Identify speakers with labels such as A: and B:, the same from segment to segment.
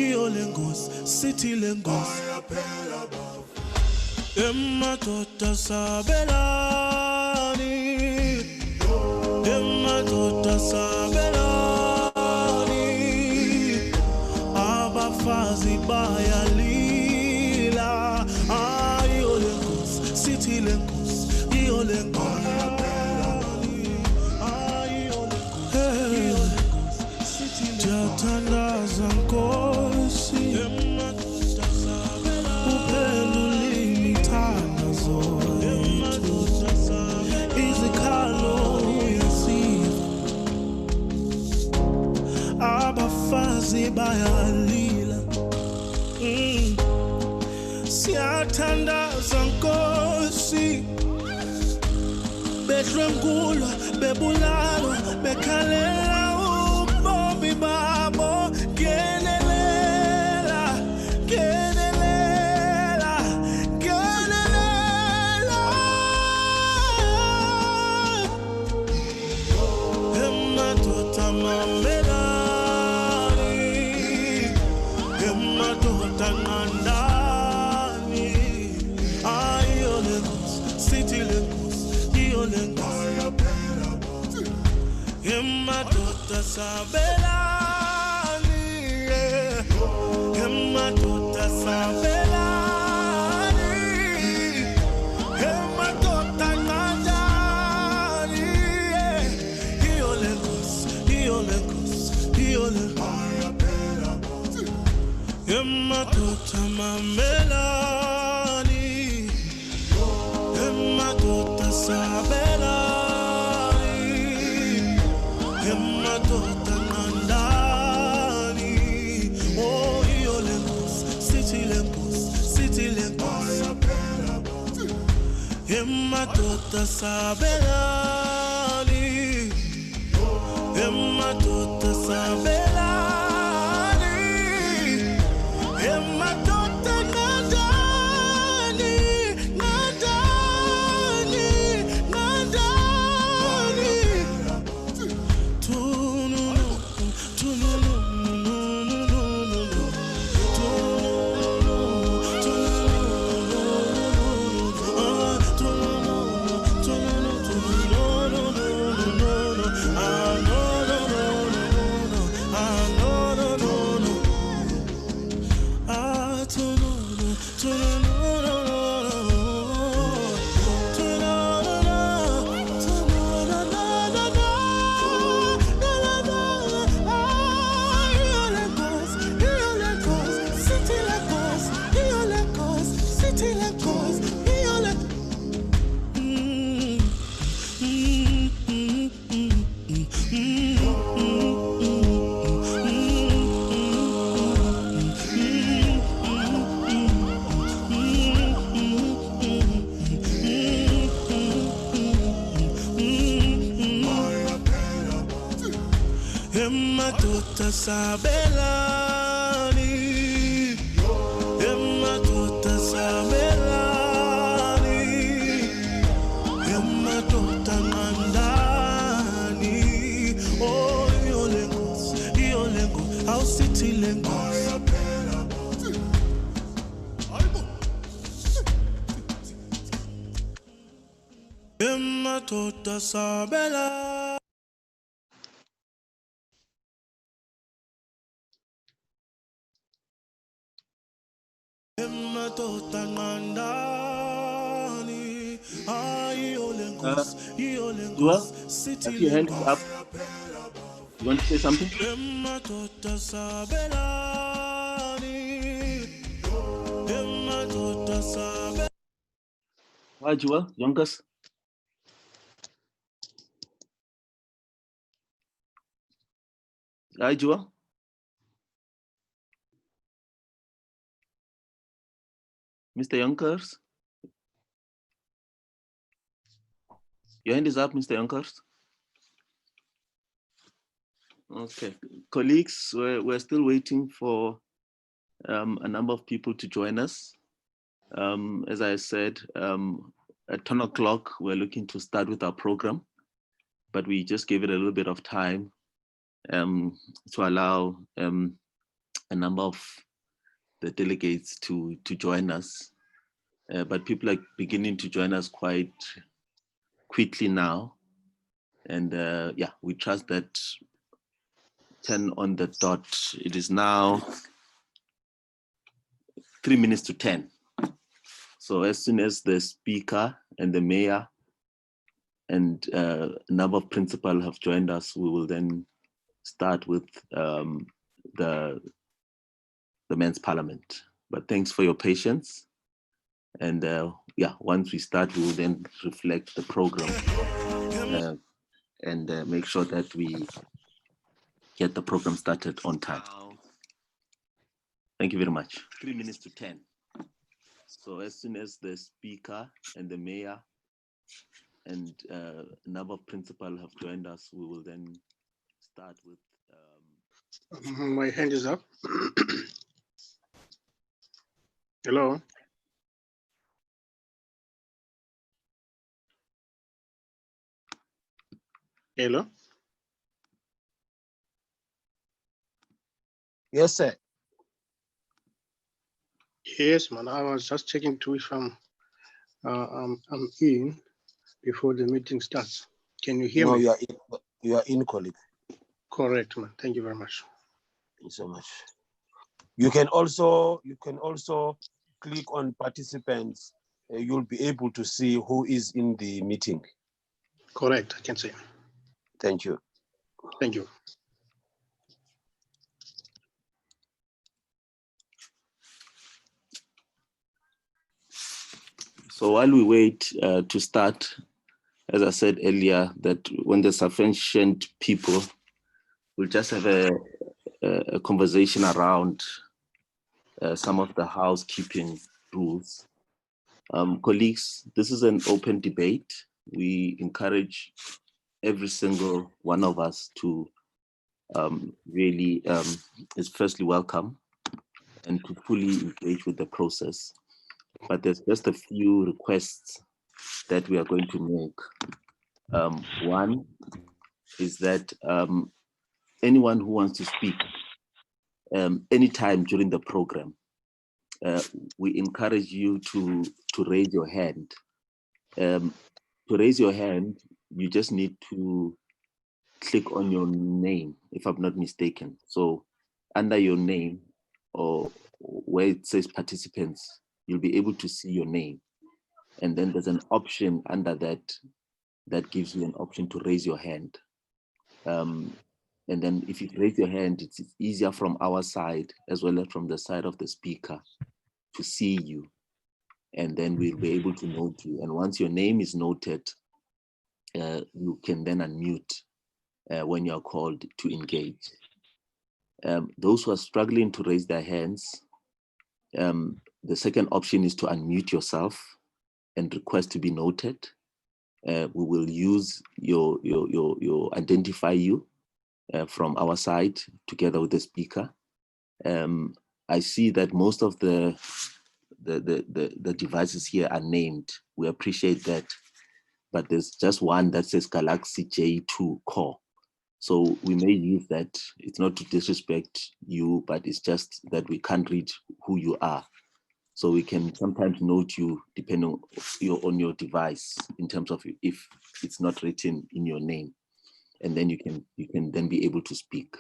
A: Lengos, City Lengos. Emma Tota Sabelani, Emma Tota Sabelani, Aba Fazi Bayalila, Lengos, City Lengos, Lengos. Jatanda zankosi upendulini tanda zoetu izikalo yasifu abafazi bayalila siyatanda zankosi bedlwengulwa bebulalwa bekhalela Babo, Genelela, Genelela, Genelela. Emma Tota Mamelani, Emma Tota Nandani, Ayo Lengos, City Lengos, Iyo Lengos. Emma Tota Sabelani, Emma Tota Sabelani, Emma Tota Nandani, Iyo Lengos, Iyo Lengos, Iyo Lengos. Emma Tota Mamelani, Emma Tota Sabelani. Emma Tota Sabelani, Emma Tota Sabelani, Emma Tota Nandani, Nandani, Nandani. Tununu, tununu. Emma Tota Sabelani, Emma Tota Sabelani, Emma Tota Nandani. Oh, Iyo Lengos, our City Lengos. Emma Tota Sabelani.
B: Well, if your hand is up, you want to say something? Hi, Jua, Yonkers. Hi, Jua. Mr. Yonkers. Your hand is up, Mr. Yonkers. Okay, colleagues, we're still waiting for a number of people to join us. As I said, at 10 o'clock, we're looking to start with our program, but we just gave it a little bit of time to allow a number of the delegates to join us, but people are beginning to join us quite quickly now. And yeah, we trust that 10 on the dot. It is now 3 minutes to 10. So as soon as the speaker and the mayor and a number of principals have joined us, we will then start with the men's parliament. But thanks for your patience. And yeah, once we start, we will then reflect the program and make sure that we get the program started on time. Thank you very much. 3 minutes to 10. So as soon as the speaker and the mayor and a number of principals have joined us, we will then start with.
C: My hand is up. Hello. Hello.
D: Yes, sir.
C: Yes, man. I was just checking to if I'm in before the meeting starts. Can you hear
D: No,
C: me?
D: you are in, colleague.
C: Correct, man. Thank you very much.
D: Thank you so much. You can also click on participants. You'll be able to see who is in the meeting.
C: Correct, I can say.
D: Thank you.
C: Thank you.
B: So while we wait to start, as I said earlier, that when there's sufficient people, we'll just have a conversation around some of the housekeeping rules. Colleagues, this is an open debate. We encourage every single one of us to really is firstly welcome and to fully engage with the process. But there's just a few requests that we are going to make. One is that anyone who wants to speak anytime during the program, we encourage you to raise your hand. To raise your hand, you just need to click on your name, if I'm not mistaken. So under your name or where it says participants, you'll be able to see your name. And then there's an option under that gives you an option to raise your hand. And then if you raise your hand, it's easier from our side as well as from the side of the speaker to see you. And then we'll be able to note you. And once your name is noted, you can then unmute when you're called to engage. Those who are struggling to raise their hands, the second option is to unmute yourself and request to be noted. We will use your identify you from our side together with the speaker. I see that most of the devices here are named. We appreciate that, but there's just one that says Galaxy J2 Core. So we may use that. It's not to disrespect you, but it's just that we can't read who you are. So we can sometimes note you depending on your device in terms of if it's not written in your name, and then you can then be able to speak.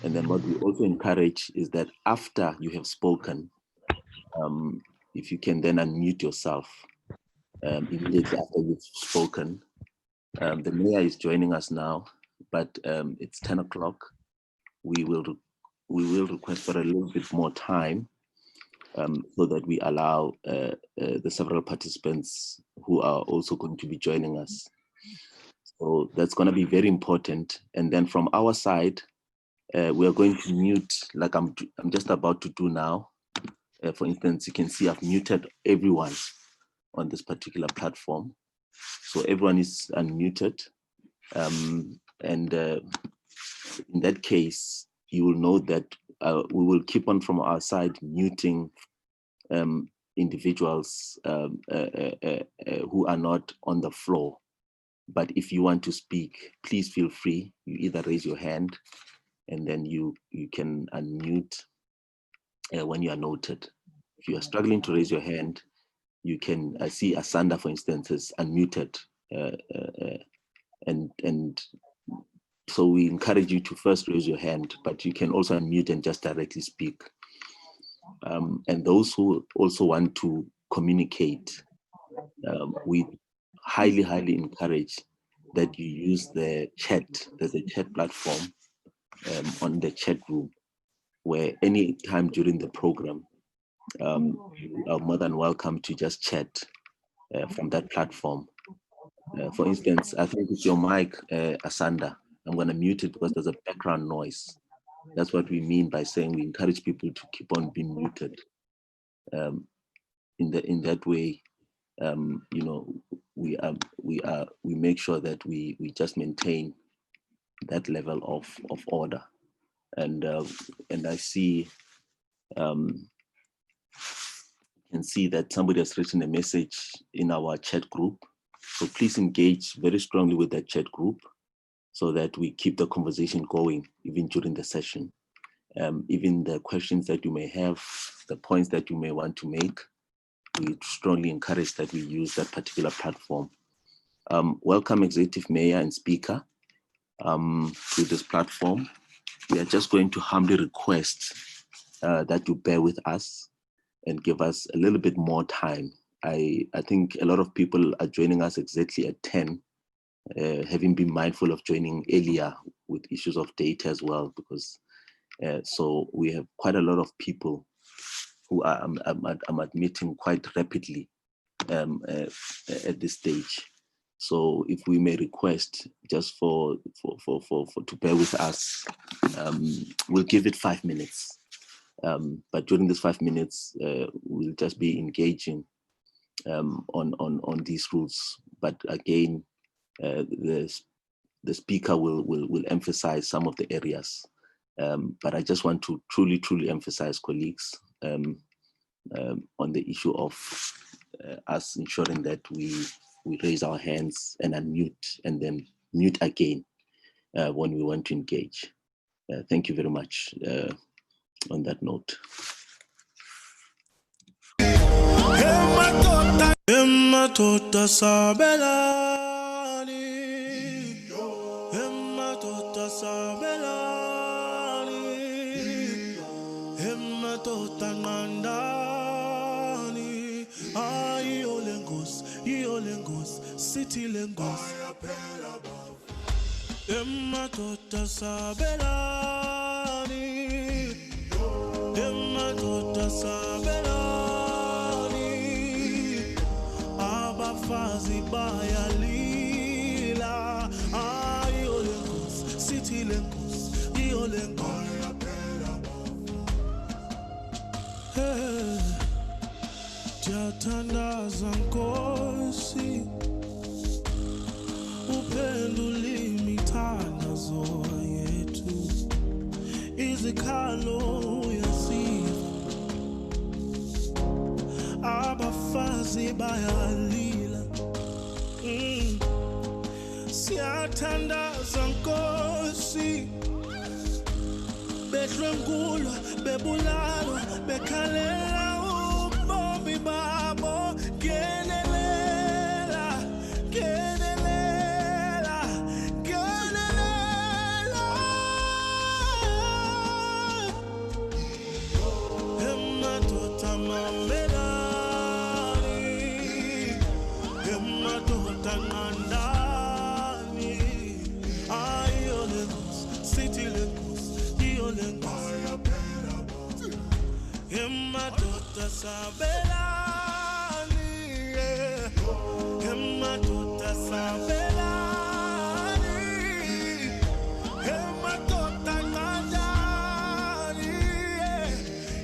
B: And then what we also encourage is that after you have spoken, if you can then unmute yourself immediately after you've spoken. The mayor is joining us now, but it's 10 o'clock. We will request for a little bit more time so that we allow the several participants who are also going to be joining us. So that's going to be very important. And then from our side, we are going to mute, like I'm just about to do now. For instance, you can see I've muted everyone on this particular platform. So everyone is unmuted. And in that case, you will know that we will keep on from our side muting individuals who are not on the floor. But if you want to speak, please feel free. You either raise your hand and then you can unmute when you are noted. If you are struggling to raise your hand, you can, I see Asanda, for instance, is unmuted. And so we encourage you to first raise your hand, but you can also unmute and just directly speak. And those who also want to communicate, we highly encourage that you use the chat. There's a chat platform on the chat room, where any time during the program, you are more than welcome to just chat from that platform. For instance, I think it's your mic, Asanda. I'm going to mute it because there's a background noise. That's what we mean by saying we encourage people to keep on being muted. In that way, you know, we make sure that we just maintain that level of order. And I see can see that somebody has written a message in our chat group. So please engage very strongly with that chat group so that we keep the conversation going even during the session. Even the questions that you may have, the points that you may want to make, we strongly encourage that we use that particular platform. Welcome Executive Mayor and Speaker to this platform. We are just going to humbly request that you bear with us and give us a little bit more time. I think a lot of people are joining us exactly at 10, having been mindful of joining earlier with issues of data as well, because so we have quite a lot of people who are I'm admitting quite rapidly at this stage. So if we may request just for to bear with us, we'll give it 5 minutes. But during this 5 minutes, we'll just be engaging on these rules. But again, the speaker will emphasize some of the areas. But I just want to truly emphasize, colleagues, on the issue of us ensuring that we raise our hands and unmute and then mute again when we want to engage. Thank you very much on that note.
A: City Lengos, Emma Tota Sabelani, Emma Tota Sabelani, Abafazi Bayalila, Ayo Lengos, City Lengos, Iyo Lengos. Jatanda Zankosi. Upendulimitandazo yetu izikhalo yasiva abafazi bayalila siyathandaza Nkosi behlwengulwa bebulalwa bekhalela ubomi babo Sabelani, Emma Tota Sabelani, Emma Tota Nandani,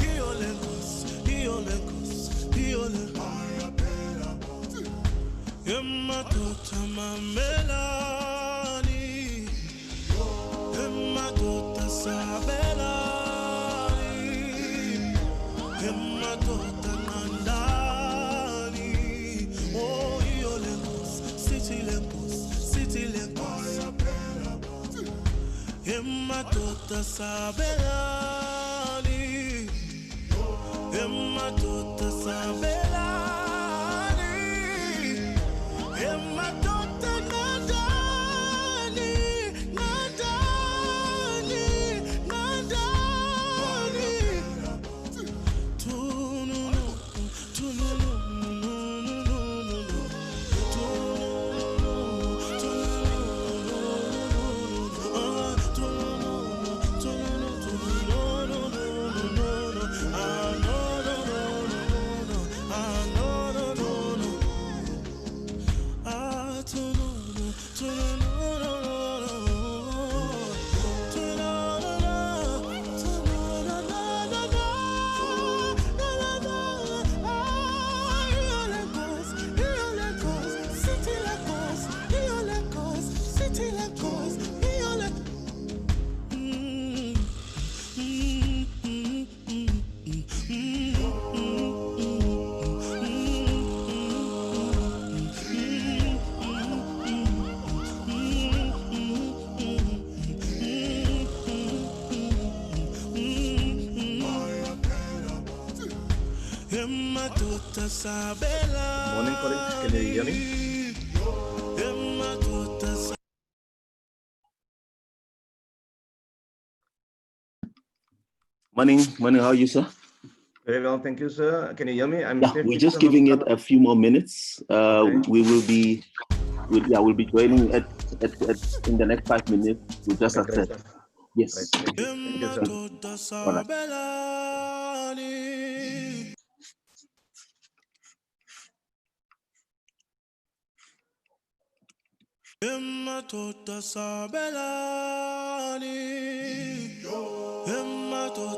A: Iolengos, Emma Tota Mamelani, Emma Tota Sabelani, Emma Tota Ematota sabelani, ematota sabelani, ematota nadani, nadani, nadani. Tununu, tununu,
E: Morning, colleagues. Can you hear me?
B: Morning, how are you, sir?
E: Very well, thank you, sir. Can you hear me? I'm
B: Yeah, we're just giving it a few more minutes.
E: Okay.
B: We'll be joining in the next 5 minutes. We just
E: Okay, great
B: accept.
E: stuff.
B: Yes.
E: Right. Thank you. Thank you, sir.
B: All right.
A: Ematota sabelani, ematota